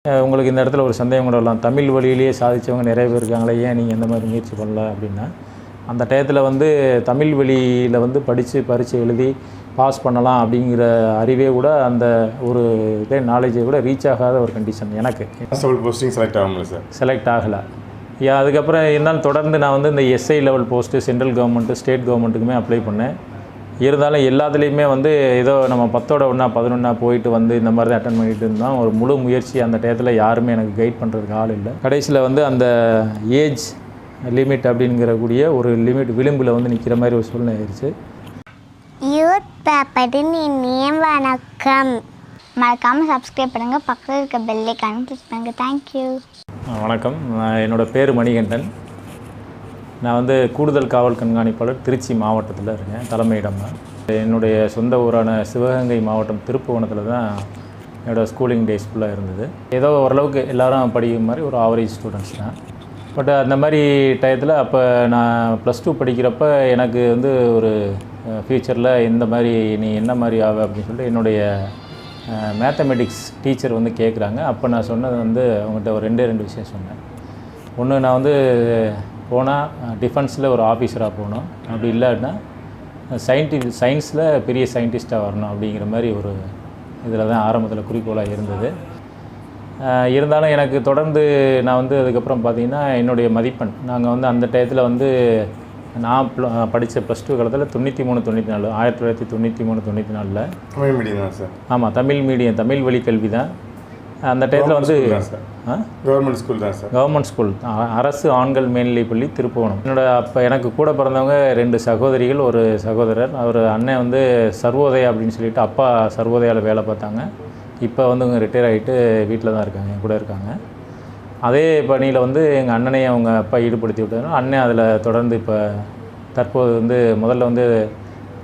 உங்களுக்கு இந்த இடத்துல ஒரு சந்தேகம் கூட வரலாம். தமிழ் வழியிலேயே சாதித்தவங்க நிறைய பேர் இருக்காங்களே, ஏன் நீங்கள் இந்த மாதிரி முயற்சி பண்ணல அப்படின்னா, அந்த டயத்தில் வந்து தமிழ் வழியில் வந்து படித்து பரீட்சை எழுதி பாஸ் பண்ணலாம் அப்படிங்கிற அறிவே கூட அந்த ஒரு இதே நாலேஜை கூட ரீச் ஆகாத ஒரு கண்டிஷன் எனக்கு. போஸ்டிங் செலக்ட் ஆகல சார், செலக்ட் ஆகலை. அதுக்கப்புறம் இருந்தாலும் தொடர்ந்து நான் வந்து இந்த SI level post central government state கவர்மெண்ட்டுக்குமே அப்ளை பண்ணேன். இருந்தாலும் எல்லாத்துலேயுமே வந்து ஏதோ நம்ம 10ஓட 1 11 போயிட்டு வந்து இந்த மாதிரி தான் அட்டன் பண்ணிட்டு இருந்தோம். ஒரு முழு முயற்சி அந்த டயத்தில் யாருமே எனக்கு கைட் பண்ணுறதுக்கு ஆள் இல்லை. கடைசியில் வந்து அந்த ஏஜ் லிமிட் அப்படிங்கிறக்கூடிய ஒரு லிமிட் விளிம்பில் வந்து நிற்கிற மாதிரி ஒரு சூழ்நிலை ஆயிடுச்சு. யூத் பேப்பரின் இனிய வணக்கம். மறக்காமல் சப்ஸ்கிரைப் பண்ணுங்கள், பக்கத்தில் இருக்க பெல் ஐகானை கிளிக் பண்ணுங்கள். தேங்க்யூ. வணக்கம், என்னோடய பேர் மணிகண்டன். நான் வந்து கூடுதல் காவல் கண்காணிப்பாளர் திருச்சி மாவட்டத்தில் இருக்கேன், தலைமையிடம். என்னுடைய சொந்த ஊரான சிவகங்கை மாவட்டம் திருப்புவனத்தில் தான் என்னோடய ஸ்கூலிங் டேஸ் ஃபுல்லாக இருந்தது. ஏதோ ஓரளவுக்கு எல்லோரும் படிக்கிற மாதிரி ஒரு ஆவரேஜ் ஸ்டூடெண்ட்ஸ் தான். பட் அந்த மாதிரி டயத்தில் அப்போ நான் +2 படிக்கிறப்ப எனக்கு வந்து ஒரு ஃப்யூச்சரில் இந்த மாதிரி நீ என்ன மாதிரி ஆக அப்படின்னு சொல்லிட்டு என்னுடைய மேத்தமெட்டிக்ஸ் டீச்சர் வந்து கேட்குறாங்க. அப்போ நான் சொன்னது வந்து அவங்ககிட்ட ஒரு 2 விஷயம் சொன்னேன். ஒன்று, நான் வந்து போனால் டிஃபென்ஸில் ஒரு ஆஃபீஸராக போகணும், அப்படி இல்லைன்னா சயின்ஸில் பெரிய சயின்டிஸ்ட்டாக வரணும் அப்படிங்கிற மாதிரி ஒரு இதில் தான் ஆரம்பத்தில் குறிக்கோளாக இருந்தது. இருந்தாலும் எனக்கு தொடர்ந்து நான் வந்து அதுக்கப்புறம் பார்த்திங்கன்னா என்னுடைய மதிப்பெண், நாங்கள் வந்து அந்த டயத்தில் வந்து நான் படித்த +2 காலத்தில் 93 1993 தமிழ் மீடியம் தான் சார். ஆமாம், தமிழ் மீடியம், தமிழ் வழி கல்வி தான். அந்த டயத்தில் வந்து கவர்மெண்ட் ஸ்கூல் தான் சார். கவர்மெண்ட் ஸ்கூல், அரசு ஆண்கள் மேல்நிலைப்பள்ளி திருப்புவனம். அப்போ எனக்கு கூட பிறந்தவங்க 2 சகோதரிகள், ஒரு சகோதரர். அவர் அண்ணன் வந்து சர்வோதயா அப்படின்னு சொல்லிட்டு அப்பா சர்வோதயாவில் வேலை பார்த்தாங்க. இப்போ வந்து அவங்க ரிட்டையர் ஆகிட்டு வீட்டில் தான் இருக்காங்க, என் கூட இருக்காங்க. அதே பணியில் வந்து எங்கள் அண்ணனையும் அவங்க அப்பா ஈடுபடுத்தி விட்டாங்க. அண்ணன் அதில் தொடர்ந்து இப்போ தற்போது வந்து முதல்ல வந்து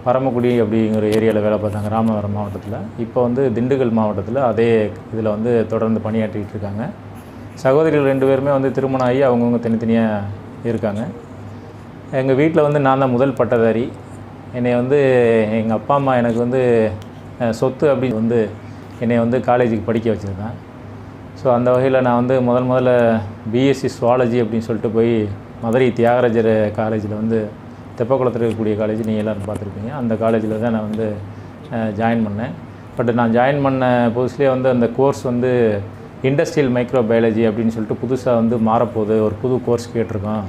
பரமக்குடி அப்படிங்கிற ஏரியாவில் வேலை பார்த்தாங்க, ராமநாதபுரம் மாவட்டத்தில். இப்போ வந்து திண்டுக்கல் மாவட்டத்தில் அதே இதில் வந்து தொடர்ந்து பணியாற்றிக்கிட்டு இருக்காங்க. சகோதரிகள் 2 பேருமே வந்து திருமணம் ஆகி அவங்கவுங்க தனித்தனியாக இருக்காங்க. எங்கள் வீட்டில் வந்து நான் தான் முதல் பட்டதாரி. என்னை வந்து எங்கள் அப்பா அம்மா எனக்கு வந்து சொத்து அப்படின்னு வந்து என்னை வந்து காலேஜுக்கு படிக்க வச்சுருந்தேன். ஸோ அந்த வகையில் நான் வந்து முதல்ல பிஎஸ்சி சுவாலஜி அப்படின்னு சொல்லிட்டு போய் மதுரை தியாகராஜர் காலேஜில் வந்து தெப்பக்குளத்தில் இருக்கக்கூடிய காலேஜ் நீங்கள் எல்லோரும் பார்த்துருப்பீங்க. அந்த காலேஜில் தான் நான் வந்து ஜாயின் பண்ணேன். பட் நான் ஜாயின் பண்ண புதுசுலேயே வந்து அந்த கோர்ஸ் வந்து இண்டஸ்ட்ரியல் மைக்ரோபயாலஜி அப்படின்னு சொல்லிட்டு புதுசாக வந்து மாறப்போகுது, ஒரு புது கோர்ஸ் கேட்டிருக்கோம்,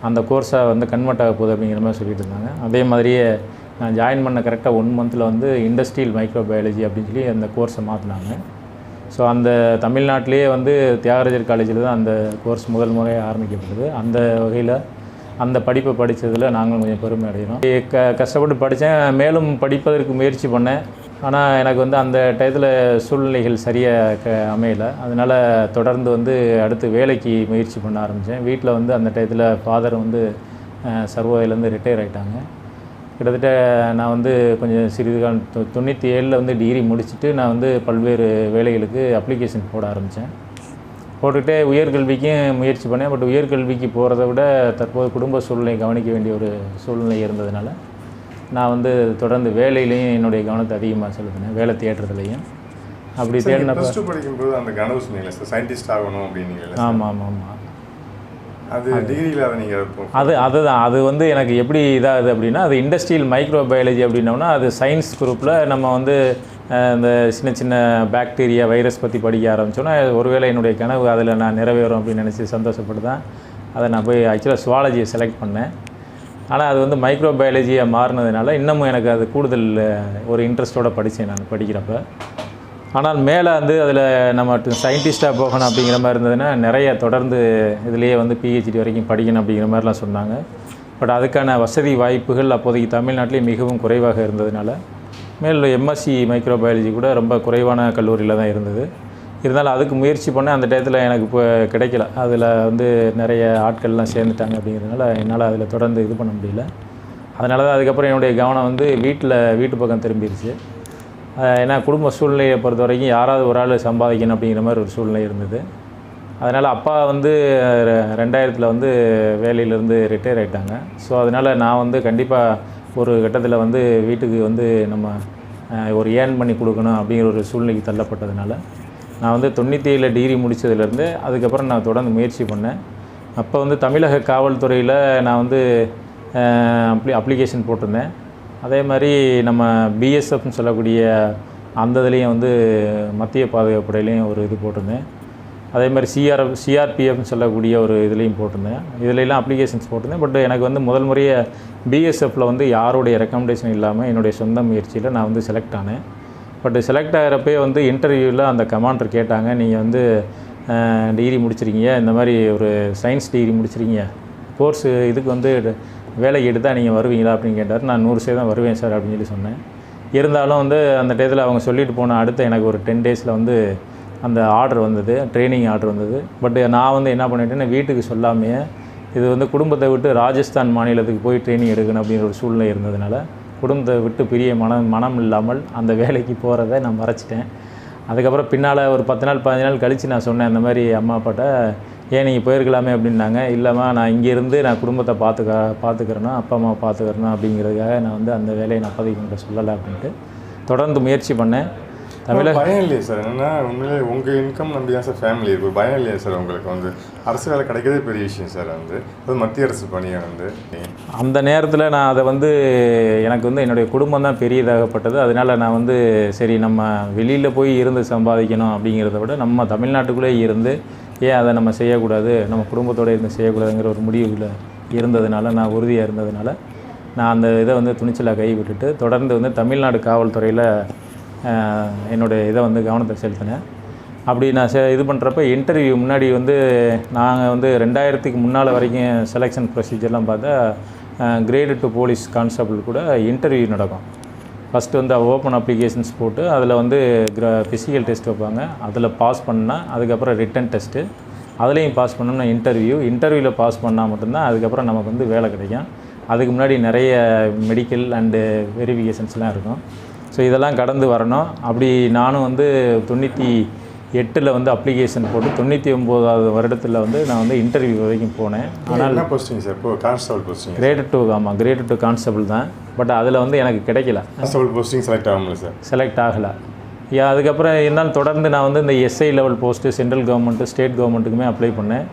அந்த கோர்ஸை வந்து கன்வெர்ட் ஆக போகுது அப்படிங்கிற மாதிரி சொல்லிட்டு இருந்தாங்க. அதே மாதிரியே நான் ஜாயின் பண்ண கரெக்டாக 1 மந்தில் வந்து இண்டஸ்ட்ரியல் மைக்ரோபயாலஜி அப்படின்னு சொல்லி அந்த கோர்ஸை மாற்றினாங்க. ஸோ அந்த தமிழ்நாட்டிலேயே வந்து தியாகராஜர் காலேஜில் தான் அந்த கோர்ஸ் முதல் முறையாக ஆரம்பிக்கப்பட்டது. அந்த வகையில் அந்த படிப்பை படித்ததில் நாங்களும் கொஞ்சம் பெருமை அடைகிறோம். கஷ்டப்பட்டு படித்தேன், மேலும் படிப்பதற்கு முயற்சி பண்ணேன். ஆனால் எனக்கு வந்து அந்த டயத்தில் சூழ்நிலைகள் சரியாக அமையலை. அதனால் தொடர்ந்து வந்து அடுத்து வேலைக்கு முயற்சி பண்ண ஆரம்பித்தேன். வீட்டில் வந்து அந்த டயத்தில் ஃபாதர் வந்து சர்வோதயிலேருந்து ரிட்டையர் ஆகிட்டாங்க. கிட்டத்தட்ட நான் வந்து கொஞ்சம் சிறிது காலம் 97 வந்து டிகிரி முடிச்சுட்டு நான் வந்து பல்வேறு வேலைகளுக்கு அப்ளிகேஷன் போட ஆரம்பித்தேன். போட்டுக்கிட்டே உயர்கல்விக்கும் முயற்சி பண்ணேன். பட் உயர்கல்விக்கு போகிறத விட தற்போது குடும்ப சூழ்நிலை கவனிக்க வேண்டிய ஒரு சூழ்நிலை இருந்ததுனால நான் வந்து தொடர்ந்து வேலையிலையும் என்னுடைய கவனத்தை அதிகமாக செலுத்தினேன், வேலை தேடுறதுலையும். அப்படி தேடினப்போ படிக்கும்போது அந்த கனவு சொன்னீங்களா சார், சயின்டிஸ்ட் ஆகணும் அப்படின்னு? ஆமாம். அது டிகிரியில் அதை நீங்கள் அதுதான் அது வந்து எனக்கு எப்படி இதாகுது அப்படின்னா, அது இண்டஸ்ட்ரியல் மைக்ரோபயாலஜி அப்படின்னோம்னா அது சயின்ஸ் குரூப்பில் நம்ம வந்து இந்த சின்ன பாக்டீரியா வைரஸ் பற்றி படிக்க ஆரம்பித்தோன்னா ஒருவேளை என்னுடைய கனவு அதில் நான் நிறைவேறும் அப்படின்னு நினச்சி சந்தோஷப்பட்டு தான் அதை நான் போய் ஆக்சுவலாக சுவாலஜியை செலக்ட் பண்ணேன். ஆனால் அது வந்து மைக்ரோபயாலஜியாக மாறினதுனால இன்னமும் எனக்கு அது கூடுதல் ஒரு இன்ட்ரெஸ்ட்டோடு படித்தேன் நான் படிக்கிறப்ப. ஆனால் மேலே வந்து அதில் நம்ம சயின்டிஸ்ட்டாக போகணும் அப்படிங்கிற மாதிரி இருந்ததுன்னா நிறைய தொடர்ந்து இதிலேயே வந்து பிஹெச்டி வரைக்கும் படிக்கணும் அப்படிங்கிற மாதிரிலாம் சொன்னாங்க. பட் அதுக்கான வசதி வாய்ப்புகள் அப்போதைக்கு தமிழ்நாட்டிலே மிகவும் குறைவாக இருந்ததுனால மேலும் எம்எஸ்சி மைக்ரோபயாலஜி கூட ரொம்ப குறைவான கல்லூரியில் தான் இருந்தது. இருந்தாலும் அதுக்கு முயற்சி பண்ணேன். அந்த டயத்தில் எனக்கு இப்போ கிடைக்கல. அதில் வந்து நிறைய ஆட்கள்லாம் சேர்ந்துட்டாங்க அப்படிங்கிறதுனால என்னால் அதில் தொடர்ந்து இது பண்ண முடியல. அதனால தான் அதுக்கப்புறம் என்னுடைய கவனம் வந்து வீட்டு பக்கம் திரும்பிடுச்சு. ஏன்னா குடும்ப சூழ்நிலையை பொறுத்த வரைக்கும் யாராவது ஒரு ஆள் சம்பாதிக்கணும் அப்படிங்கிற மாதிரி ஒரு சூழ்நிலை இருந்தது. அதனால் அப்பா வந்து 2000 வந்து வேலையிலேருந்து ரிட்டையர் ஆகிட்டாங்க. ஸோ அதனால் நான் வந்து கண்டிப்பாக ஒரு கட்டத்தில் வந்து வீட்டுக்கு வந்து நம்ம ஒரு ஏர்ன் பண்ணி கொடுக்கணும் அப்படிங்கிற ஒரு சூழ்நிலைக்கு தள்ளப்பட்டதுனால நான் வந்து 97 டிகிரி முடித்ததுலேருந்து அதுக்கப்புறம் நான் தொடர்ந்து முயற்சி பண்ணேன். அப்போ வந்து தமிழக காவல்துறையில் நான் வந்து அப்ளிகேஷன் போட்டிருந்தேன். அதே மாதிரி நம்ம பிஎஸ்எஃப்னு சொல்லக்கூடிய அந்த இதுலேயும் வந்து மத்திய பாதுகாப்பு படையிலையும் ஒரு இது போட்டிருந்தேன். அதே மாதிரி சிஆர்பிஎஃப்னு சொல்லக்கூடிய ஒரு இதுலேயும் போட்டிருந்தேன். இதுலெல்லாம் அப்ளிகேஷன்ஸ் போட்டிருந்தேன். பட் எனக்கு வந்து முதல் முறையாக பிஎஸ்எஃப்பில் வந்து யாருடைய ரெக்கமெண்டேஷன் இல்லாமல் என்னுடைய சொந்த முயற்சியில் நான் வந்து செலக்ட் ஆனேன். பட் செலக்ட் ஆகிறப்பே வந்து இன்டர்வியூவில் அந்த கமாண்டர் கேட்டாங்க, நீங்கள் வந்து டிகிரி முடிச்சிருக்கீங்க, இந்த மாதிரி ஒரு சயின்ஸ் டிகிரி முடிச்சிருக்கீங்க, கோர்ஸ் இதுக்கு வந்து வேலைக்கு எடுத்தால் நீங்கள் வருவீங்களா அப்படின்னு கேட்டார். நான் 100% வருவேன் சார் அப்படின்னு சொல்லி சொன்னேன். இருந்தாலும் வந்து அந்த டயத்தில் அவங்க சொல்லிட்டு போன அடுத்த எனக்கு ஒரு 10 டேஸில் வந்து அந்த ஆர்டர் வந்தது, ட்ரைனிங் ஆர்டர் வந்தது. பட் நான் வந்து என்ன பண்ணிட்டேன்னா வீட்டுக்கு சொல்லாமையே இது வந்து குடும்பத்தை விட்டு ராஜஸ்தான் மாநிலத்துக்கு போய் ட்ரைனிங் எடுக்கணும் அப்படிங்கிற ஒரு சூழ்நிலை இருந்ததுனால குடும்பத்தை விட்டு பிரிய மனம் இல்லாமல் அந்த வேலைக்கு போகிறத நான் மறைச்சிட்டேன். அதுக்கப்புறம் பின்னால் ஒரு 10 நாள் 15 நாள் கழித்து நான் சொன்னேன், அந்த மாதிரி அம்மா அப்பாட்ட, ஏன் நீங்கள் போயிருக்கலாமே அப்படின்னாங்க. இல்லைம்மா, நான் இங்கேருந்து நான் குடும்பத்தை பார்த்துக்கிறேன்னா அப்பா அம்மா பார்த்துக்கிறேன்னா அப்படிங்கிறதுக்காக நான் வந்து அந்த வேலையை நான் பதிவு சொல்லலை அப்படின்ட்டு தொடர்ந்து முயற்சி பண்ணேன். பயம் இல்லையா சார்? என்னன்னா உண்மையிலே உங்கள் இன்கம் நம்பி தான் சார் ஃபேமிலி இருக்குது. பயம் இல்லையா சார் உங்களுக்கு? வந்து அரசு வேலை கிடைக்கிறதே பெரிய விஷயம் சார். வந்து அது மத்திய அரசு பணியை வந்து அந்த நேரத்தில் நான் அதை வந்து எனக்கு வந்து என்னுடைய குடும்பம் தான் பெரியதாகப்பட்டது. அதனால் நான் வந்து சரி, நம்ம வெளியில் போய் இருந்து சம்பாதிக்கணும் அப்படிங்கிறத விட நம்ம தமிழ்நாட்டுக்குள்ளே இருந்து ஏன் அதை நம்ம செய்யக்கூடாது, நம்ம குடும்பத்தோடு இருந்து செய்யக்கூடாதுங்கிற ஒரு முடிவில் இருந்ததுனால, நான் உறுதியாக இருந்ததுனால நான் அந்த இதை வந்து துணிச்சலாக கைவிட்டுட்டு தொடர்ந்து வந்து தமிழ்நாடு காவல்துறையில் என்னுடைய இதை வந்து கவனத்தை செலுத்தினேன். அப்படி நான் இது பண்ணுறப்ப இன்டர்வியூ முன்னாடி வந்து நாங்கள் வந்து 2000க்கு முன்னால் வரைக்கும் செலெக்ஷன் ப்ரொசீஜர்லாம் பார்த்தா கிரேடு 2 போலீஸ் கான்ஸ்டபிள் கூட இன்டர்வியூ நடக்கும். ஃபஸ்ட்டு வந்து ஓப்பன் அப்ளிகேஷன்ஸ் போட்டு அதில் வந்து ஃபிசிக்கல் டெஸ்ட் வைப்பாங்க. அதில் பாஸ் பண்ணால் அதுக்கப்புறம் ரிட்டன் டெஸ்ட்டு, அதுலேயும் பாஸ் பண்ணோம்னா இன்டர்வியூவில் பாஸ் பண்ணால் மட்டும்தான் அதுக்கப்புறம் நமக்கு வந்து வேலை கிடைக்கும். அதுக்கு முன்னாடி நிறைய மெடிக்கல் அண்டு வெரிஃபிகேஷன்ஸ்லாம் இருக்கும். ஸோ இதெல்லாம் கடந்து வரணும். அப்படி நானும் வந்து 98 வந்து அப்ளிகேஷன் போட்டு 99வது வருடத்தில் வந்து நான் வந்து இன்டர்வியூ வரைக்கும் போனேன். ஆனால் என்ன போஸ்டிங் சார்? இப்போ கான்ஸ்டபிள் போஸ்டிங் கிரேடு 2. ஆமாம், கிரேடு 2 கான்ஸ்டபிள் தான். பட் அதில் வந்து எனக்கு கிடைக்கல. கான்ஸ்டபிள் போஸ்டிங் செலக்ட் ஆகல சார்? செலக்ட் ஆகலை. அதுக்கப்புறம் இருந்தாலும் தொடர்ந்து நான் வந்து இந்த SI level post central government state கவர்மெண்ட்டுக்குமே அப்ளை பண்ணேன்.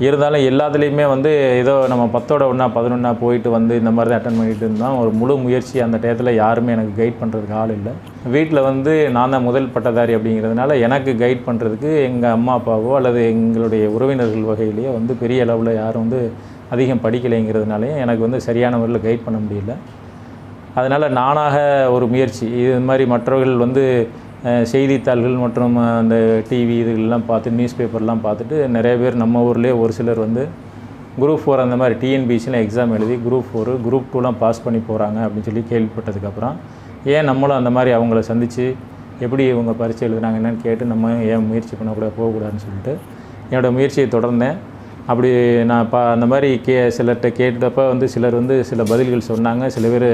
இருந்தாலும் எல்லாத்துலேயுமே வந்து ஏதோ நம்ம 10ஓட 1 11 போயிட்டு வந்து இந்த மாதிரி தான் அட்டன் பண்ணிகிட்டு இருந்தோம். ஒரு முழு முயற்சி அந்த டயத்தில் யாருமே எனக்கு கைட் பண்ணுறதுக்கு ஆள் இல்லை. வீட்டில் வந்து நான் தான் முதல் பட்டதாரி அப்படிங்கிறதுனால எனக்கு கைட் பண்ணுறதுக்கு எங்கள் அம்மா அப்பாவோ அல்லது எங்களுடைய உறவினர்கள் வகையிலேயோ வந்து பெரிய அளவில் யாரும் வந்து அதிகம் படிக்கலைங்கிறதுனாலையும் எனக்கு வந்து சரியான முறையில் கைட் பண்ண முடியல. அதனால் நானாக ஒரு முயற்சி, இது மாதிரி மற்றவர்கள் வந்து செய்தித்தாள்கள் மற்றும் அந்த டிவி இதுகளெலாம் பார்த்து நியூஸ் பேப்பர்லாம் பார்த்துட்டு நிறைய பேர் நம்ம ஊர்லேயே ஒரு சிலர் வந்து குரூப் 4 அந்த மாதிரி டிஎன்பிசிலாம் எக்ஸாம் எழுதி குரூப் 4 குரூப் 2லாம் பாஸ் பண்ணி போகிறாங்க அப்படின்னு சொல்லி கேள்விப்பட்டதுக்கப்புறம் ஏன் நம்மளும் அந்த மாதிரி அவங்கள சந்தித்து எப்படி இவங்க பரீட்சை எழுதுனாங்க என்னென்னு கேட்டு நம்ம ஏன் முயற்சி பண்ணக்கூடாது போகக்கூடாதுன்னு சொல்லிட்டு என்னோடய முயற்சியை தொடர்ந்தேன். அப்படி நான் அந்த மாதிரி சிலர்கிட்ட கேட்டப்போ வந்து சிலர் வந்து சில பதில்கள் சொன்னாங்க. சில பேர்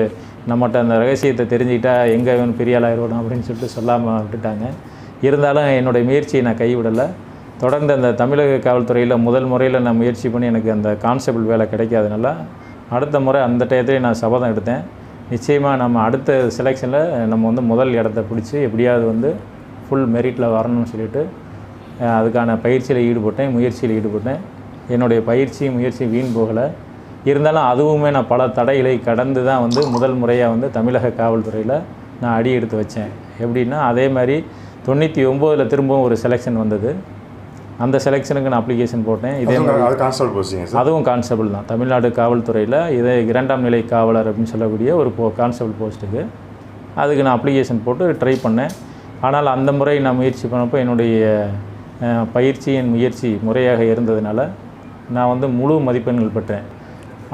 நம்மகிட்ட அந்த ரகசியத்தை தெரிஞ்சுக்கிட்டா எங்கே வேணும் பெரிய ஆளாயிடணும் அப்படின்னு சொல்லிட்டு சொல்லாமல் விட்டுட்டாங்க. இருந்தாலும் என்னுடைய முயற்சியை நான் கைவிடலை. தொடர்ந்து அந்த தமிழக காவல்துறையில் முதல் முறையில் நான் முயற்சி பண்ணி எனக்கு அந்த கான்ஸ்டபிள் வேலை கிடைக்காதனால அடுத்த முறை அந்த டயத்திலே நான் சபதம் எடுத்தேன், நிச்சயமாக நம்ம அடுத்த செலெக்ஷனில் நம்ம வந்து முதல் இடத்த பிடிச்சி எப்படியாவது வந்து ஃபுல் மெரிட்டில் வரணும்னு சொல்லிட்டு அதுக்கான பயிற்சியில் ஈடுபட்டேன், முயற்சியில் ஈடுபட்டேன். என்னுடைய முயற்சி வீண் போகலை. இருந்தாலும் அதுவுமே நான் பல தடைகளை கடந்து தான் வந்து முதல் முறையாக வந்து தமிழக காவல்துறையில் நான் அடி எடுத்து வச்சேன். எப்படின்னா அதே மாதிரி 99 திரும்பவும் ஒரு செலெக்ஷன் வந்தது. அந்த செலெக்ஷனுக்கு நான் அப்ளிகேஷன் போட்டேன். இதே மாதிரி கான்ஸ்டபிள் போஸ்டிங், அதுவும் கான்ஸ்டபிள் தான். தமிழ்நாடு காவல்துறையில் இதே 2ஆம் நிலை காவலர் அப்படின்னு சொல்லக்கூடிய ஒரு கான்ஸ்டபிள் போஸ்ட்டுக்கு அதுக்கு நான் அப்ளிகேஷன் போட்டு ட்ரை பண்ணேன். ஆனால் அந்த முறை நான் முயற்சி பண்ணப்போ என்னுடைய பயிற்சியின் முயற்சி முறையாக இருந்ததுனால நான் வந்து முழு மதிப்பெண்கள் பெற்றேன்.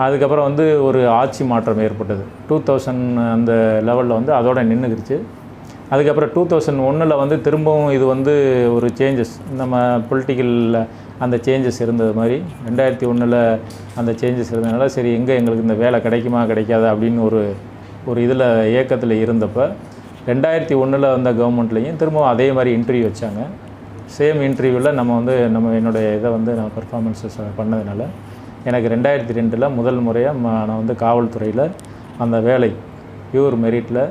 அதுக்கப்புறம் வந்து ஒரு ஆட்சி மாற்றம் ஏற்பட்டது. 2000 அந்த லெவலில் வந்து அதோட நின்றுக்கிடுச்சு. அதுக்கப்புறம் 2001 வந்து திரும்பவும் இது வந்து ஒரு சேஞ்சஸ், நம்ம பொலிட்டிக்கலில் அந்த சேஞ்சஸ் இருந்தது மாதிரி 2001 அந்த சேஞ்சஸ் இருந்ததுனால சரி எங்கே எங்களுக்கு இந்த வேலை கிடைக்குமா கிடைக்காதா அப்படின்னு ஒரு இதில் இயக்கத்தில் இருந்தப்போ 2001 வந்த கவர்மெண்ட்லேயும் திரும்பவும் அதே மாதிரி இன்டர்வியூ வச்சாங்க. சேம் இன்டர்வியூவில் நம்ம என்னுடைய இதை வந்து நான் பெர்ஃபார்மன்ஸஸ் பண்ணதுனால எனக்கு 2002 முதல் முறையாக நான் வந்து காவல்துறையில் அந்த வேலை பியூர் மெரிட்டில்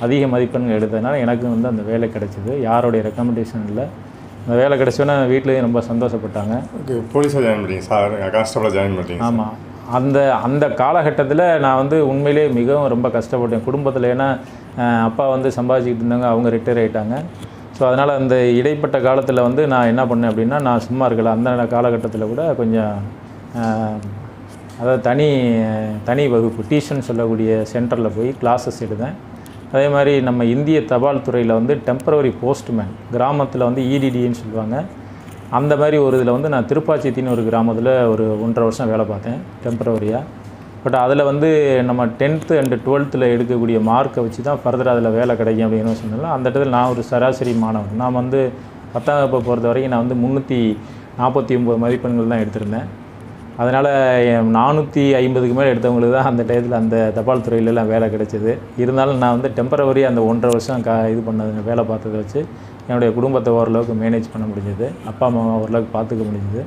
அதிக மதிப்பெண்கள் எடுத்ததுனால எனக்கு வந்து அந்த வேலை கிடைச்சிது. யாருடைய ரெக்கமெண்டேஷன் இல்லை, அந்த வேலை கிடச்சோன்னே வீட்லேயும் ரொம்ப சந்தோஷப்பட்டாங்க. ஓகே, போலீஸாக ஜாயின் பண்ணிட்டீங்க சார், கான்ஸ்டபிளாக ஜாயின் பண்ணிட்டீங்க. ஆமாம், அந்த காலகட்டத்தில் நான் வந்து உண்மையிலே மிகவும் ரொம்ப கஷ்டப்பட்டேன் குடும்பத்தில். ஏன்னா அப்பா வந்து சம்பாதிச்சிக்கிட்டு இருந்தாங்க, அவங்க ரிட்டையர் ஆகிட்டாங்க. ஸோ அதனால் அந்த இடைப்பட்ட காலத்தில் வந்து நான் என்ன பண்ணேன் அப்படின்னா, நான் சும்மா இருக்கல, அந்த காலகட்டத்தில் கூட கொஞ்சம் அதாவது தனி வகுப்பு டியூஷன் சொல்லக்கூடிய சென்டரில் போய் கிளாஸஸ் எடுத்தேன். அதே மாதிரி நம்ம இந்திய தபால் துறையில் வந்து டெம்பரவரி போஸ்ட்மேன், கிராமத்தில் வந்து EDDன்னு சொல்லுவாங்க, அந்த மாதிரி ஒரு இதில் வந்து நான் திருப்பாச்சித்தின்னு ஒரு கிராமத்தில் ஒரு 1.5 வருஷம் வேலை பார்த்தேன் டெம்பரவரியாக. பட் அதில் வந்து நம்ம 10th and 12th எடுக்கக்கூடிய மார்க்கை வச்சு தான் ஃபர்தர் அதில் வேலை கிடைக்கும் அப்படின்னு சொன்னால, அந்த இடத்துல நான் ஒரு சராசரி மாணவன். நான் வந்து 10ஆம் வகுப்பை பொறுத்த வரைக்கும் நான் வந்து 349 மதிப்பெண்கள் தான் எடுத்திருந்தேன். அதனால் 450க்கு மேலே எடுத்தவங்களுக்கு தான் அந்த டயத்தில் அந்த தபால் துறையிலலாம் வேலை கிடைச்சிது. இருந்தாலும் நான் வந்து டெம்பரவரி அந்த 1.5 வருஷம் இது பண்ணது வேலை பார்த்ததை வச்சு என்னுடைய குடும்பத்தை ஓரளவுக்கு மேனேஜ் பண்ண முடிஞ்சது, அப்பா அம்மாவை ஓரளவுக்கு பார்த்துக்க முடிஞ்சுது.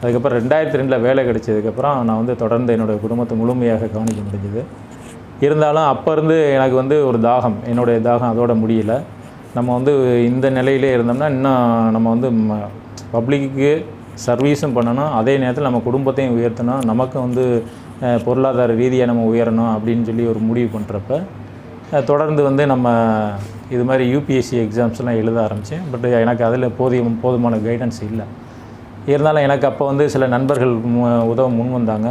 அதுக்கப்புறம் 2002 வேலை கிடைச்சதுக்கப்புறம் நான் வந்து தொடர்ந்து என்னுடைய குடும்பத்தை முழுமையாக கவனிக்க முடிஞ்சுது. இருந்தாலும் அப்போ இருந்து எனக்கு வந்து ஒரு தாகம், என்னுடைய தாகம் அதோட முடியல. நம்ம வந்து இந்த நிலையிலே இருந்தோம்னா இன்னும் நம்ம வந்து பப்ளிக்கு சர்வீஸும் பண்ணணும், அதே நேரத்தில் நம்ம குடும்பத்தையும் உயர்த்தணும், நமக்கும் வந்து பொருளாதார ரீதியாக நம்ம உயரணும் அப்படின்னு சொல்லி ஒரு முடிவு பண்ணுறப்ப தொடர்ந்து வந்து நம்ம இது மாதிரி UPSC எக்ஸாம்ஸ்லாம் எழுத ஆரம்பித்தேன். பட் எனக்கு அதில் போதுமான கைடன்ஸ் இல்லை. இருந்தாலும் எனக்கு அப்போ வந்து சில நண்பர்கள் உதவ முன் வந்தாங்க.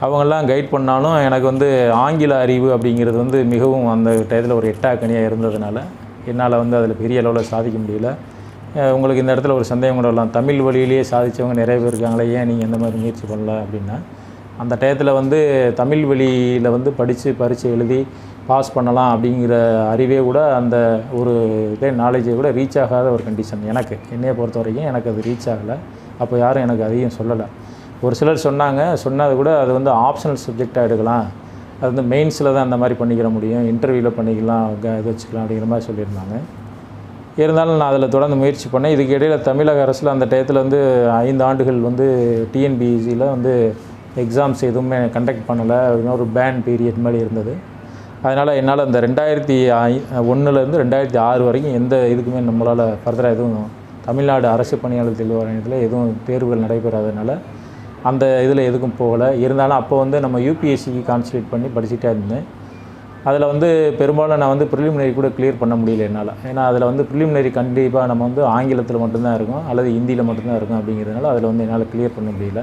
அவங்கெல்லாம் கைட் பண்ணாலும் எனக்கு வந்து ஆங்கில அறிவு அப்படிங்கிறது வந்து மிகவும் அந்த டயத்தில் ஒரு எட்டாக்கனியாக இருந்ததுனால என்னால் வந்து அதில் பெரிய அளவில் சாதிக்க முடியல. உங்களுக்கு இந்த இடத்துல ஒரு சந்தேகம் கூட வரலாம், தமிழ் வழியிலேயே சாதித்தவங்க நிறைய பேர் இருக்காங்களே, ஏன் நீங்கள் எந்த மாதிரி முயற்சி பண்ணல அப்படின்னா, அந்த டயத்தில் வந்து தமிழ் வழியில் வந்து படித்து பரீட்சை எழுதி பாஸ் பண்ணலாம் அப்படிங்கிற அறிவே கூட அந்த ஒரு நாலேஜை கூட ரீச் ஆகாத ஒரு கண்டிஷன் எனக்கு, என்னையை பொறுத்த வரைக்கும் எனக்கு அது ரீச் ஆகலை. அப்போ யாரும் எனக்கு அதையும் சொல்லலை. ஒரு சிலர் சொன்னது கூட அது வந்து ஆப்ஷனல் சப்ஜெக்டாக எடுக்கலாம், அது வந்து மெயின்ஸில் தான் அந்த மாதிரி பண்ணிக்கிற முடியும், இன்டர்வியூவில் பண்ணிக்கலாம், இது வச்சுக்கலாம் அப்படிங்கிற மாதிரி சொல்லியிருந்தாங்க. இருந்தாலும் நான் அதில் தொடர்ந்து முயற்சி பண்ணேன். இதுக்கு இடையில் தமிழக அரசில் அந்த டயத்தில் வந்து 5 ஆண்டுகள் வந்து TNPSCயில் வந்து எக்ஸாம்ஸ் எதுவுமே கண்டக்ட் பண்ணலை, ஒரு பேன் பீரியட் மாதிரி இருந்தது. அதனால் என்னால் அந்த 2001லேருந்து 2006 வரைக்கும் எந்த இதுக்குமே நம்மளால் ஃபர்தராக எதுவும் தமிழ்நாடு அரசு பணியாளர் தேர்வு வாரியத்தில் எதுவும் தேர்வுகள் நடைபெறாதனால அந்த இதில் எதுக்கும் போகலை. இருந்தாலும் அப்போ வந்து நம்ம UPSCக்கு கான்சன்ட்ரேட் பண்ணி படிச்சுட்டே இருந்தேன். அதில் வந்து பெரும்பாலும் நான் வந்து ப்ரிலிமினரி கூட கிளியர் பண்ண முடியல என்னால். ஏன்னா அதில் வந்து ப்ரிலிமினரி கண்டிப்பாக நம்ம வந்து ஆங்கிலத்தில் மட்டும்தான் இருக்கும் அல்லது ஹிந்தியில் மட்டும்தான் இருக்கும் அப்படிங்கிறதுனால அதில் வந்து என்னால் கிளியர் பண்ண முடியல.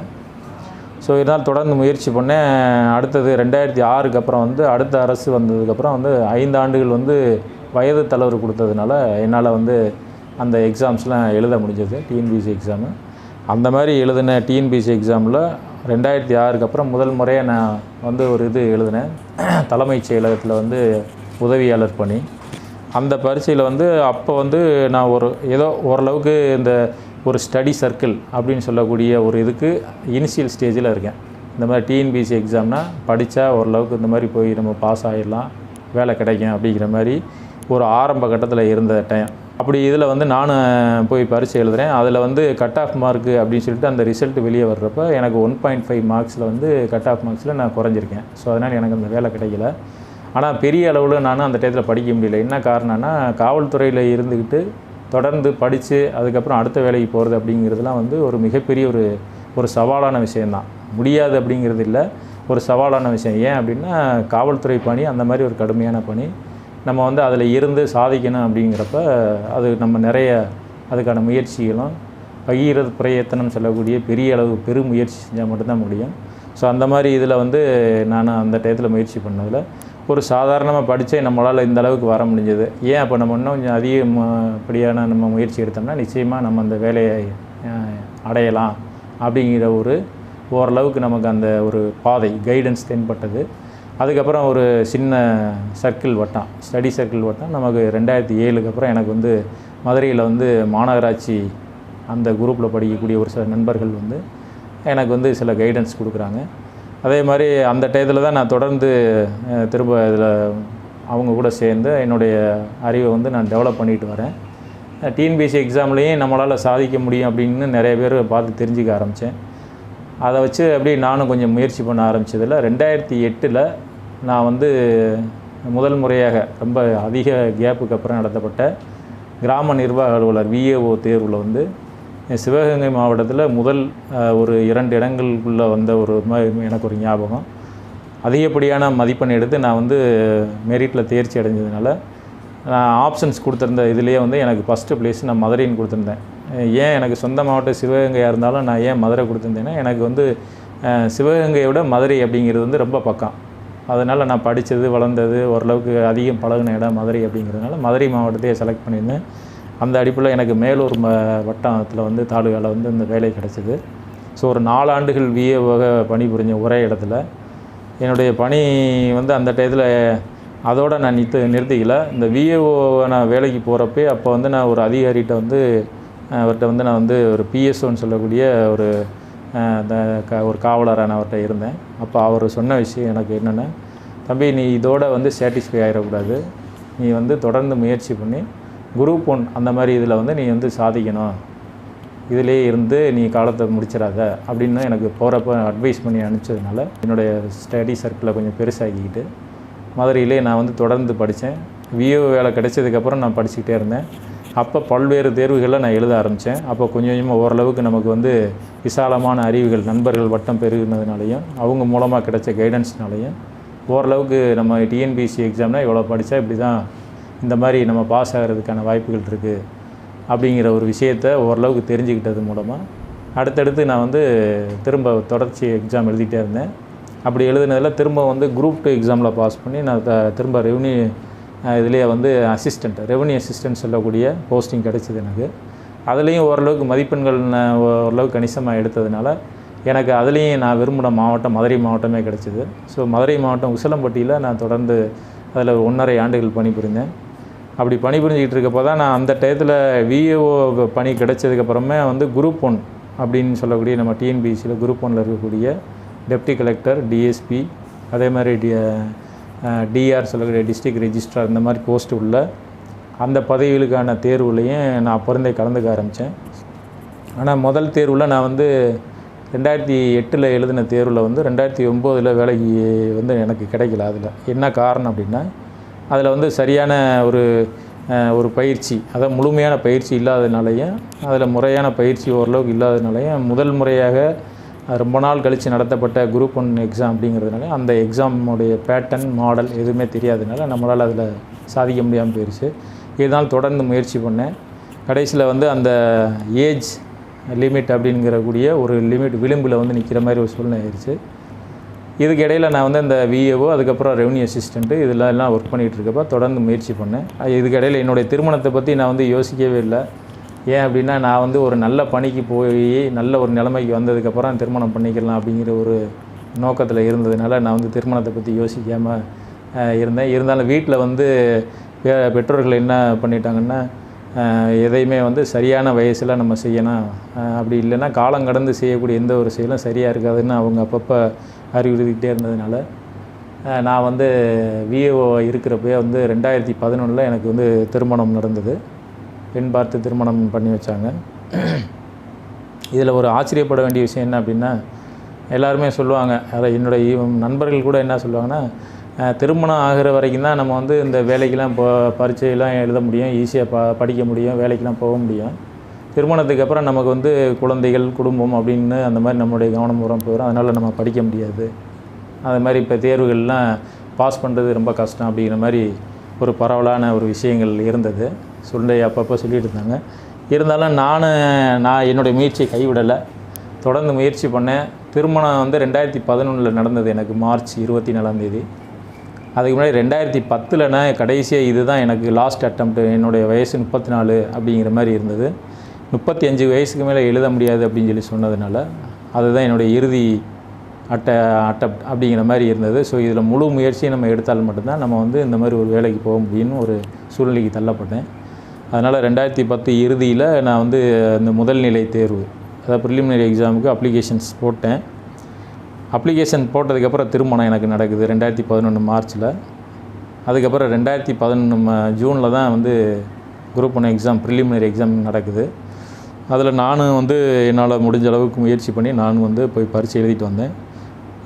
ஸோ இதனால் தொடர்ந்து முயற்சி பண்ணேன். அடுத்தது 2006க்கு அப்புறம் வந்து அடுத்த அரசு வந்ததுக்கப்புறம் வந்து 5 ஆண்டுகள் வந்து வயது தளர்வு கொடுத்ததுனால என்னால் வந்து அந்த எக்ஸாம்ஸ்லாம் எழுத முடிஞ்சது, TNPSC எக்ஸாமு. அந்த மாதிரி எழுதின TNPSC எக்ஸாமில் 2006க்கு அப்புறம் முதல் முறையாக நான் வந்து ஒரு இது எழுதினேன், தலைமைச் செயலகத்தில் வந்து உதவியாளர் பணி. அந்த பரீட்சையில் வந்து அப்போ வந்து நான் ஏதோ ஓரளவுக்கு இந்த ஒரு ஸ்டடி சர்க்கிள் அப்படின்னு சொல்லக்கூடிய ஒரு இதுக்கு இனிஷியல் ஸ்டேஜில் இருக்கேன். இந்த மாதிரி TNPSC எக்ஸாம்னா படித்தா ஓரளவுக்கு இந்த மாதிரி போய் நம்ம பாஸ் ஆகிடலாம், வேலை கிடைக்கும் அப்படிங்கிற மாதிரி ஒரு ஆரம்ப கட்டத்தில் இருந்த டைம். அப்படி இதில் வந்து நான் போய் பரீட்சை எழுதுகிறேன். அதில் வந்து கட் ஆஃப் மார்க்கு அப்படின்னு சொல்லிட்டு அந்த ரிசல்ட் வெளியே வர்றப்போ எனக்கு 1.5 மார்க்ஸில் வந்து கட் ஆஃப் மார்க்ஸில் நான் குறைஞ்சிருக்கேன். ஸோ அதனால் எனக்கு அந்த வேலை கிடைக்கல. ஆனால் பெரிய அளவில் நானும் அந்த டயத்தில் படிக்க முடியல. என்ன காரணம்னா, காவல்துறையில் இருந்துக்கிட்டு தொடர்ந்து படித்து அதுக்கப்புறம் அடுத்த வேலைக்கு போகிறது அப்படிங்கிறதுலாம் வந்து ஒரு மிகப்பெரிய ஒரு சவாலான விஷயந்தான். முடியாது அப்படிங்கிறது இல்லை, ஒரு சவாலான விஷயம். ஏன் அப்படின்னா, காவல்துறை பணி அந்த மாதிரி ஒரு கடுமையான பணி. நம்ம வந்து அதில் இருந்து சாதிக்கணும் அப்படிங்கிறப்ப அது நம்ம நிறைய அதுக்கான முயற்சிகளும் பகீரத பிரயத்தனம் சொல்லக்கூடிய பெரிய அளவு பெரும் முயற்சி செஞ்சால் மட்டும்தான் முடியும். ஸோ அந்த மாதிரி இதில் வந்து நான் அந்த டயத்தில் முயற்சி பண்ணதில் ஒரு சாதாரணமாக படித்தே நம்மளால் இந்த அளவுக்கு வர முடிஞ்சது. ஏன் அப்போ நம்ம இன்னும் கொஞ்சம் அதிகப்படியான நம்ம முயற்சி எடுத்தோம்னா நிச்சயமாக நம்ம அந்த வேலையை அடையலாம் அப்படிங்கிற ஓரளவுக்கு நமக்கு அந்த ஒரு பாதை கைடன்ஸ் தென்பட்டது. அதுக்கப்புறம் ஒரு சின்ன சர்க்கிள் வட்டம், ஸ்டடி சர்க்கிள் வட்டம் நமக்கு 2007க்கு அப்புறம் எனக்கு வந்து மதுரையில் வந்து மாநகராட்சி அந்த குரூப்பில் படிக்கக்கூடிய ஒரு சில நண்பர்கள் வந்து எனக்கு வந்து சில கைடன்ஸ் கொடுக்குறாங்க. அதே மாதிரி அந்த டயத்தில் தான் நான் தொடர்ந்து திரும்ப இதில் அவங்க கூட சேர்ந்து என்னுடைய அறிவை வந்து நான் டெவலப் பண்ணிட்டு வரேன். TNPSC எக்ஸாம்லேயும் நம்மளால் சாதிக்க முடியும் அப்படின்னு நிறைய பேர் பார்த்து தெரிஞ்சுக்க ஆரம்பித்தேன். அதை வச்சு அப்படியே நானும் கொஞ்சம் முயற்சி பண்ண ஆரம்பித்ததில் 2008ல் நான் வந்து முதல் முறையாக ரொம்ப அதிக கேப்புக்கு அப்புறம் நடத்தப்பட்ட கிராம நிர்வாக அலுவலர் விஏஓ தேர்வில் வந்து சிவகங்கை மாவட்டத்தில் முதல் ஒரு 2 இடங்களுக்குள்ளே வந்த ஒரு எனக்கு ஒரு ஞாபகம். அதிகப்படியான மதிப்பெண் எடுத்து நான் வந்து மெரிட்டில் தேர்ச்சி அடைஞ்சதுனால நான் ஆப்ஷன்ஸ் கொடுத்துருந்த இதுலேயே வந்து எனக்கு ஃபஸ்ட்டு ப்ளேஸ் நான் மதுரைன்னு கொடுத்துருந்தேன். ஏன் எனக்கு சொந்த மாவட்டம் சிவகங்கையாக இருந்தாலும் நான் ஏன் மதுரை கொடுத்துருந்தேன்னா எனக்கு வந்து சிவகங்கையை விட மதுரை அப்படிங்கிறது வந்து ரொம்ப பக்கம். அதனால் நான் படித்தது வளர்ந்தது ஓரளவுக்கு அதிகம் பழகின இடம் மதுரை அப்படிங்கிறதுனால மதுரை மாவட்டத்தையே செலக்ட் பண்ணியிருந்தேன். அந்த அடிப்பில் எனக்கு மேலூர் வட்டத்தில் வந்து தாலுகாவில் வந்து இந்த வேலை கிடச்சிது. ஸோ ஒரு 4 ஆண்டுகள் விஏஓவாக பணிபுரிஞ்ச ஒரே இடத்துல என்னுடைய பணி வந்து அந்த டயத்தில் அதோடு நான் நிறுத்திக்கல. இந்த விஏஓ நான் வேலைக்கு போகிறப்பே அப்போ வந்து நான் ஒரு அதிகாரிகிட்ட வந்து அவர்கிட்ட வந்து நான் வந்து ஒரு பிஎஸ்ஓன்னு சொல்லக்கூடிய ஒரு காவலராக நான் அவர்கிட்ட இருந்தேன். அப்போ அவர் சொன்ன விஷயம் எனக்கு என்னென்னா, தம்பி நீ இதோட வந்து சாட்டிஸ்ஃபை ஆகிடக்கூடாது, நீ வந்து தொடர்ந்து முயற்சி பண்ணி குரூப் 1 அந்த மாதிரி இதில் வந்து நீ வந்து சாதிக்கணும், இதிலே இருந்து நீ காலத்தை முடிச்சிடாத அப்படின்னு எனக்கு போகிறப்ப அட்வைஸ் பண்ணி அனுப்பிச்சதுனால என்னுடைய ஸ்டடி சர்க்கிளை கொஞ்சம் பெருசாகிக்கிட்டு மதுரையிலே நான் வந்து தொடர்ந்து படித்தேன். விஏஓ வேலை கிடைச்சதுக்கப்புறம் நான் படிச்சுக்கிட்டே இருந்தேன். அப்போ பல்வேறு தேர்வுகளை நான் எழுத ஆரம்பித்தேன். அப்போ கொஞ்சம் கொஞ்சமாக ஓரளவுக்கு நமக்கு வந்து விசாலமான அறிவுகள் நண்பர்கள் வட்டம் பெருகினதுனாலையும் அவங்க மூலமாக கிடைச்ச கைடன்ஸ்னாலையும் ஓரளவுக்கு நம்ம டிஎன்பிஎஸ்சி எக்ஸாம்னால் இவ்வளோ படித்தா இப்படி தான் இந்த மாதிரி நம்ம பாஸ் ஆகிறதுக்கான வாய்ப்புகள் இருக்குது அப்படிங்கிற ஒரு விஷயத்தை ஓரளவுக்கு தெரிஞ்சுக்கிட்டது மூலமாக அடுத்தடுத்து நான் வந்து திரும்ப தொடர்ச்சி எக்ஸாம் எழுதிட்டே இருந்தேன். அப்படி எழுதுனதில் திரும்ப வந்து குரூப் 2 எக்ஸாமில் பாஸ் பண்ணி நான் திரும்ப ரெவன்யூ இதுலேயே வந்து ரெவன்யூ அசிஸ்டன்ட் சொல்லக்கூடிய போஸ்டிங் கிடச்சிது எனக்கு. அதுலேயும் ஓரளவுக்கு மதிப்பெண்கள் நான் ஓரளவுக்கு கணிசமாக எடுத்ததுனால எனக்கு அதுலேயும் நான் விரும்பின மாவட்டம் மதுரை மாவட்டமே கிடச்சிது. ஸோ மதுரை மாவட்டம் உசிலம்பட்டியில் நான் தொடர்ந்து அதில் 1.5 ஆண்டுகள் பணிபுரிந்தேன். அப்படி பணிபுரிஞ்சிக்கிட்டு இருக்கப்போ தான் நான் அந்த டயத்தில் விஏஓ பணி கிடைச்சதுக்கப்புறமே வந்து குரூப் 1 அப்படின்னு சொல்லக்கூடிய நம்ம டிஎன்பிஎஸ்சியில் குரூப் 1ல் இருக்கக்கூடிய டெப்டி கலெக்டர், டிஎஸ்பி, அதே மாதிரி டிஆர் சொல்லக்கூடிய டிஸ்ட்ரிக்ட் ரெஜிஸ்ட்ரார் இந்த மாதிரி போஸ்ட் உள்ள அந்த பதவிகளுக்கான தேர்வுலையும் நான் அப்போருந்தே கலந்துக்க ஆரம்பித்தேன். ஆனால் முதல் தேர்வில் நான் வந்து 2008 எழுதின தேர்வில் வந்து 2009 வேலைக்கு வந்து எனக்கு கிடைக்கல. அதில் என்ன காரணம் அப்படின்னா அதில் வந்து சரியான ஒரு பயிற்சி, அதாவது முழுமையான பயிற்சி இல்லாததுனாலையும் அதில் முறையான பயிற்சி ஓரளவுக்கு இல்லாததுனாலையும் முதல் முறையாக ரொம்ப நாள் கழித்து நடத்தப்பட்ட குரூப் 1 எக்ஸாம் அப்படிங்கிறதுனால அந்த எக்ஸாமுடைய பேட்டர்ன் மாடல் எதுவுமே தெரியாததுனால நம்மளால் அதில் சாதிக்க முடியாமல் போயிடுச்சு. இதனால் தொடர்ந்து முயற்சி பண்ணேன். கடைசியில் வந்து அந்த ஏஜ் லிமிட் அப்படிங்கிறக்கூடிய ஒரு லிமிட் விளிம்பில் வந்து நிற்கிற மாதிரி ஒரு சூழ்நிலை ஆயிடுச்சு. இதுக்கு இடையில் நான் வந்து இந்த விஏஓ அதுக்கப்புறம் ரெவன்யூ அசிஸ்டண்ட்டு இதெல்லாம் ஒர்க் பண்ணிகிட்டு இருக்கப்போ தொடர்ந்து முயற்சி பண்ணேன். இதுக்கு இடையில் என்னுடைய திருமணத்தை பற்றி நான் வந்து யோசிக்கவே இல்லை. ஏன் அப்படின்னா நான் வந்து ஒரு நல்ல பணிக்கு போய் நல்ல ஒரு நிலைமைக்கு வந்ததுக்கப்புறம் திருமணம் பண்ணிக்கலாம் அப்படிங்கிற ஒரு நோக்கத்தில் இருந்ததுனால நான் வந்து திருமணத்தை பற்றி யோசிக்காமல் இருந்தேன். இருந்தாலும் வீட்டில் வந்து பெற்றோர்கள் என்ன பண்ணிட்டாங்கன்னா, எதையுமே வந்து சரியான வயசில் நம்ம செய்யணும், அப்படி இல்லைன்னா காலம் கடந்து செய்யக்கூடிய எந்த ஒரு செயலும் சரியாக இருக்காதுன்னு அவங்க அப்பப்போ அறிவுறுத்திக்கிட்டே இருந்ததுனால நான் வந்து விஏஓ இருக்கிறப்பே வந்து 2011 எனக்கு வந்து திருமணம் நடந்தது. பெண் பார்த்து திருமணம் பண்ணி வச்சாங்க. இதில் ஒரு ஆச்சரியப்பட வேண்டிய விஷயம் என்ன அப்படின்னா, எல்லாருமே சொல்லுவாங்க, அதை என்னுடைய நண்பர்கள் கூட என்ன சொல்லுவாங்கன்னா, திருமணம் ஆகிற வரைக்கும் தான் நம்ம வந்து இந்த வேலைக்கெலாம் பரீட்சையெல்லாம் எழுத முடியும், ஈஸியாக படிக்க முடியும், வேலைக்கெலாம் போக முடியும். திருமணத்துக்கு அப்புறம் நமக்கு வந்து குழந்தைகள், குடும்பம் அப்படின்னு அந்த மாதிரி நம்மளுடைய கவனம் போயிடும். அதனால் நம்ம படிக்க முடியாது. அது மாதிரி இப்போ தேர்வுகள்லாம் பாஸ் பண்ணுறது ரொம்ப கஷ்டம் அப்படிங்கிற மாதிரி ஒரு பரவலான ஒரு விஷயங்கள் இருந்தது. அப்பப்போ சொல்லிட்டு இருந்தாங்க. இருந்தாலும் நான் என்னுடைய முயற்சியை கைவிடலை, தொடர்ந்து முயற்சி பண்ணேன். திருமணம் வந்து 2011 நடந்தது எனக்கு மார்ச் 24 அதுக்கு முன்னாடி 2010 கடைசியாக இதுதான் எனக்கு லாஸ்ட் அட்டம்ப்ட். என்னுடைய வயசு 34 அப்படிங்கிற மாதிரி இருந்தது. 35 வயசுக்கு மேலே எழுத முடியாது அப்படின்னு சொல்லி சொன்னதுனால அதுதான் என்னுடைய இறுதி அட்டம்ப்ட் அப்படிங்கிற மாதிரி இருந்தது. ஸோ இதில் முழு முயற்சியை நம்ம எடுத்தால் மட்டும்தான் நம்ம வந்து இந்த மாதிரி ஒரு வேலைக்கு போக முடியும்னு ஒரு சூழ்நிலைக்கு தள்ளப்பட்டேன். அதனால் 2010 இறுதியில் நான் வந்து இந்த முதல் நிலை தேர்வு, அதாவது ப்ரிலிமினரி எக்ஸாமுக்கு அப்ளிகேஷன்ஸ் போட்டேன். அப்ளிகேஷன் போட்டதுக்கப்புறம் திருமணம் எனக்கு நடக்குது 2011 மார்ச்சில். அதுக்கப்புறம் 2011 ஜூனில் தான் வந்து குரூப் 1 எக்ஸாம் ப்ரிலிமினரி எக்ஸாம் நடக்குது. அதில் நானும் வந்து என்னால் முடிஞ்ச அளவுக்கு முயற்சி பண்ணி நான் வந்து போய் பரீட்சை எழுதிட்டு வந்தேன்.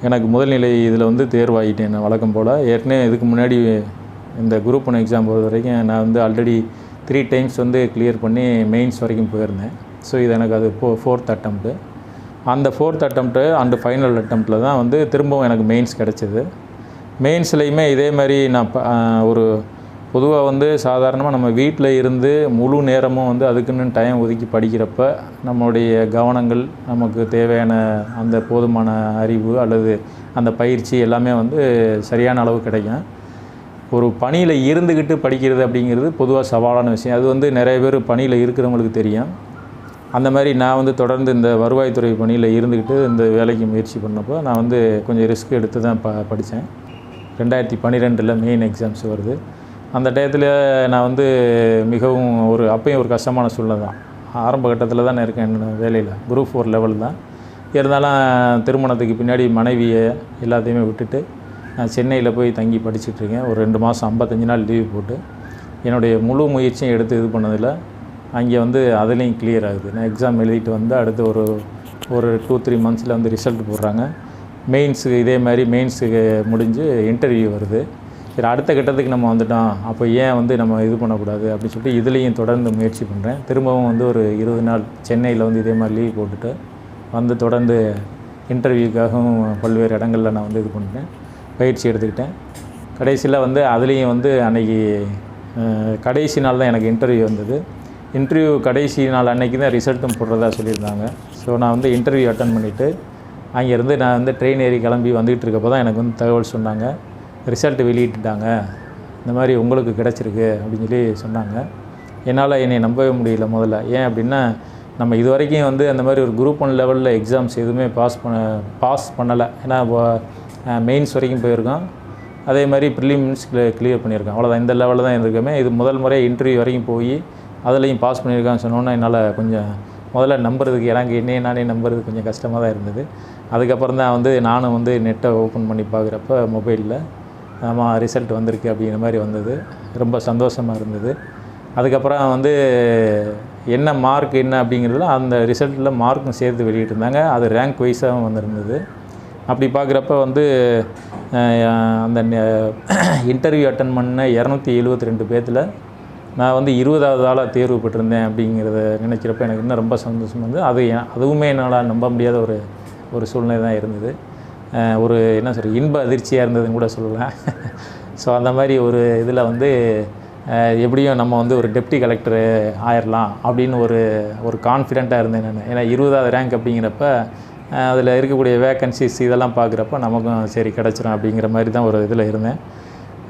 எனக்கு முதல் நிலை இதில் வந்து தேர்வாகிட்டேன். நான் வழக்கம் போல் ஏற்கனவே இதுக்கு முன்னாடி இந்த குரூப் 1 எக்ஸாம் பொறுத்த வரைக்கும் நான் வந்து ஆல்ரெடி 3 டைம்ஸ் வந்து கிளியர் பண்ணி மெயின்ஸ் வரைக்கும் போயிருந்தேன். ஸோ இது எனக்கு அது 4th அட்டெம்ப்ட்டு. அந்த 4th அட்டெம்ப்ட்டு அண்டு ஃபைனல் அட்டெம்ப்ட்டில் தான் வந்து திரும்பவும் எனக்கு மெயின்ஸ் கிடச்சிது. மெயின்ஸ்லேயுமே இதே மாதிரி நான் ஒரு பொதுவாக வந்து சாதாரணமாக நம்ம வீட்டில் இருந்து முழு நேரமும் வந்து அதுக்குன்னு டைம் ஒதுக்கி படிக்கிறப்ப நம்மளுடைய கவனங்கள், நமக்கு தேவையான அந்த போதுமான அறிவு அல்லது அந்த பயிற்சி எல்லாமே வந்து சரியான அளவு கிடைக்கும். ஒரு பணியில் இருந்துக்கிட்டு படிக்கிறது அப்படிங்கிறது பொதுவாக சவாலான விஷயம். அது வந்து நிறைய பேர் பணியில் இருக்கிறவங்களுக்கு தெரியும். அந்த மாதிரி நான் வந்து தொடர்ந்து இந்த வருவாய்த்துறை பணியில் இருந்துக்கிட்டு இந்த வேலைக்கு முயற்சி பண்ணப்போ நான் வந்து கொஞ்சம் ரிஸ்க் எடுத்து தான் படித்தேன். 2012 மெயின் எக்ஸாம்ஸ் வருது. அந்த டயத்தில் நான் வந்து மிகவும் அப்பயும் ஒரு கஷ்டமான சூழ்நிலை தான். ஆரம்ப கட்டத்தில் தான் நான் இருக்கேன் என்னோடய வேலையில். குரூப் 4 லெவல் தான். இருந்தாலும் திருமணத்துக்கு பின்னாடி மனைவியை எல்லாத்தையுமே விட்டுட்டு நான் சென்னையில் போய் தங்கி படிச்சுட்ருக்கேன். ஒரு 2 மாதம் 55 நாள் லீவ் போட்டு என்னுடைய முழு முயற்சியும் எடுத்து இது பண்ணதில் அங்கே வந்து அதுலேயும் கிளியர் ஆகுது. நான் எக்ஸாம் எழுதிட்டு வந்து அடுத்து ஒரு 2-3 மந்த்ஸில் வந்து ரிசல்ட் போடுறாங்க. மெயின்ஸுக்கு இதே மாதிரி மெயின்ஸுக்கு முடிஞ்சு இன்டர்வியூ வருது. சரி, அடுத்த கட்டத்துக்கு நம்ம வந்துட்டோம், அப்போ ஏன் வந்து நம்ம இது பண்ணக்கூடாது அப்படின்னு சொல்லிட்டு இதுலேயும் தொடர்ந்து முயற்சி பண்ணுறேன். திரும்பவும் வந்து ஒரு 20 நாள் சென்னையில் வந்து இதே மாதிரி லீவ் போட்டுட்டு வந்து தொடர்ந்து இன்டர்வியூக்காகவும் பல்வேறு இடங்களில் நான் வந்து இது பண்ணிட்டேன், பயிற்சி எடுத்துக்கிட்டேன். கடைசியில் வந்து அதுலேயும் வந்து அன்றைக்கி கடைசி நாள் தான் எனக்கு இன்டர்வியூ வந்தது. இன்டர்வியூ கடைசி நாள் அன்றைக்கி தான் ரிசல்ட்டும் போடுறதா சொல்லியிருந்தாங்க. ஸோ நான் வந்து இன்டர்வியூ அட்டன் பண்ணிவிட்டு அங்கேருந்து நான் வந்து ட்ரெயின் ஏறி கிளம்பி வந்துகிட்டு இருக்கப்போ தான் எனக்கு வந்து தகவல் சொன்னாங்க, ரிசல்ட்டு வெளியிட்டுட்டாங்க, இந்த மாதிரி உங்களுக்கு கிடச்சிருக்கு அப்படின்னு சொல்லி சொன்னாங்க. என்னால் என்னை நம்பவே முடியல முதல்ல. ஏன் அப்படின்னா நம்ம இது வரைக்கும் வந்து அந்த மாதிரி ஒரு குரூப் 1 லெவலில் எக்ஸாம்ஸ் எதுவுமே பாஸ் பண்ணலை. ஏன்னா மெயின்ஸ் வரைக்கும் போயிருக்கோம், அதே மாதிரி ப்ரிலிமின்ஸ் கிளியர் பண்ணியிருக்கோம், அவ்வளோதான். இந்த லெவலில் தான் இருந்திருக்கோமே. இது முதல் முறை இன்டர்வியூ வரைக்கும் போய் அதுலேயும் பாஸ் பண்ணியிருக்கான்னு சொன்னோன்னா என்னால் கொஞ்சம் முதல்ல நம்புறதுக்கு எனக்கு என்னையே நானே நம்புறது கொஞ்சம் கஷ்டமாக தான் இருந்தது. அதுக்கப்புறம் தான் வந்து நானும் வந்து நெட்டை ஓப்பன் பண்ணி பார்க்குறப்ப மொபைலில் ஆமாம் ரிசல்ட் வந்திருக்கு அப்படிங்கிற மாதிரி வந்தது. ரொம்ப சந்தோஷமாக இருந்தது. அதுக்கப்புறம் வந்து என்ன மார்க் என்ன அப்படிங்கிறதுல அந்த ரிசல்ட்டில் மார்க்கும் சேர்த்து வெளியிட்டிருந்தாங்க. அது ரேங்க் வைஸாகவும் வந்திருந்தது. அப்படி பார்க்குறப்ப வந்து அந்த இன்டர்வியூ அட்டன் பண்ண 272 பேர்த்தில் நான் வந்து 20வது ஆளாக தேர்வு பெற்றிருந்தேன். அப்படிங்கிறத நினைக்கிறப்ப எனக்கு இன்னும் ரொம்ப சந்தோஷமாக இருந்தது. அதுவுமே என்னால் நம்ப முடியாத ஒரு சூழ்நிலை தான் இருந்தது. ஒரு என்ன சொல்கிறது, இன்ப அதிர்ச்சியாக இருந்ததுன்னு கூட சொல்லலாம். ஸோ அந்த மாதிரி ஒரு இதில் வந்து எப்படியும் நம்ம வந்து ஒரு டெப்டி கலெக்டர் ஆயிடலாம் அப்படின்னு ஒரு கான்ஃபிடெண்ட்டாக இருந்தேன் நான். ஏன்னா 20வது ரேங்க் அப்படிங்கிறப்ப அதில் இருக்கக்கூடிய வேக்கன்சிஸ் இதெல்லாம் பார்க்குறப்ப நமக்கும் சரி கிடச்சிரும் அப்படிங்கிற மாதிரி தான் ஒரு இதில் இருந்தேன்.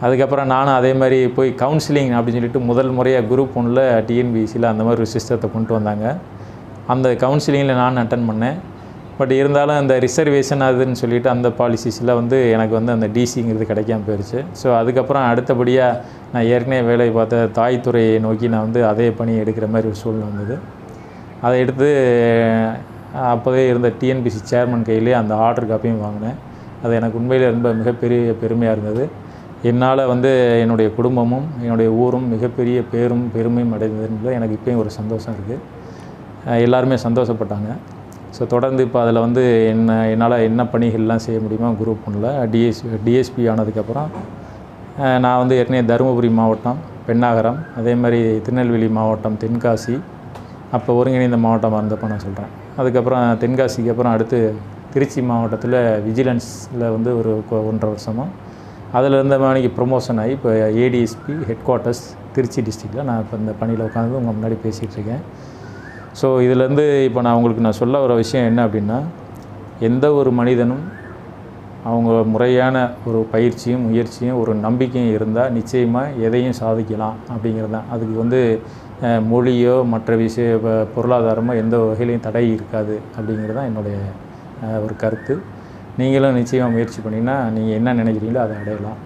அதுக்கப்புறம் நானும் அதே மாதிரி போய் கவுன்சிலிங் அப்படின்னு சொல்லிட்டு முதல் முறையாக குரூப் 1 டிஎன்பிஎஸ்சியில் அந்த மாதிரி ஒரு சிஸ்டத்தை கொண்டு வந்தாங்க. அந்த கவுன்சிலிங்கில் நான் அட்டன் பண்ணேன். பட் இருந்தாலும் அந்த ரிசர்வேஷன் அதுன்னு சொல்லிட்டு அந்த பாலிசிஸில் வந்து எனக்கு வந்து அந்த டிசிங்கிறது கிடைக்காம போயிடுச்சு. ஸோ அதுக்கப்புறம் அடுத்தபடியாக நான் ஏற்கனவே வேலை பார்த்த தாய்த்துறையை நோக்கி நான் வந்து அதே பணி எடுக்கிற மாதிரி ஒரு சூழ்நிலை வந்தது. அதை எடுத்து அப்போவே இருந்த டிஎன்பிஎஸ்சி சேர்மன் கையிலே அந்த ஆர்டர் காப்பியும் வாங்கினேன். அது எனக்கு உண்மையிலே ரொம்ப மிகப்பெரிய பெருமையாக இருந்தது. என்னால் வந்து என்னுடைய குடும்பமும் என்னுடைய ஊரும் மிகப்பெரிய பெருமையும் அடைந்ததுல எனக்கு இப்போயும் ஒரு சந்தோஷம் இருக்குது. எல்லாருமே சந்தோஷப்பட்டாங்க. ஸோ தொடர்ந்து இப்போ அதில் வந்து என்னால் என்ன பணிகள்லாம் செய்ய முடியுமோ குரூப் 1 டிஎஸ்பி ஆனதுக்கப்புறம் நான் வந்து ஏற்கனவே தருமபுரி மாவட்டம் பெண்ணாகரம், அதே மாதிரி திருநெல்வேலி மாவட்டம் தென்காசி, அப்போ ஒருங்கிணைந்த மாவட்டமாக இருந்தப்போ நான் சொல்கிறேன். அதுக்கப்புறம் தென்காசிக்கு அப்புறம் அடுத்து திருச்சி மாவட்டத்தில் விஜிலன்ஸில் வந்து ஒரு 1.5 வருஷமாக அதில் இருந்த மணிக்கு ப்ரொமோஷன் ஆகி இப்போ ஏடிஎஸ்பி ஹெட் குவார்ட்டர்ஸ் திருச்சி டிஸ்ட்ரிக்டில் நான் இப்போ இந்த பணியில் உட்காந்து உங்கள் முன்னாடி பேசிகிட்ருக்கேன். ஸோ இதிலேருந்து இப்போ நான் உங்களுக்கு சொல்ல வர விஷயம் என்ன அப்படின்னா, எந்த ஒரு மனிதனும் அவங்க முறையான ஒரு பயிற்சியும் முயற்சியும் ஒரு நம்பிக்கையும் இருந்தால் நிச்சயமாக எதையும் சாதிக்கலாம் அப்படிங்கிறது தான். அதுக்கு வந்து மொழியோ மற்ற பொருளாதாரமோ எந்த வகையிலையும் தடை இருக்காது அப்படிங்கிறது தான் என்னுடைய ஒரு கருத்து. நீங்களும் நிச்சயமாக முயற்சி பண்ணிங்கன்னா நீங்கள் என்ன நினைக்கிறீங்களோ அதை அடையலாம்.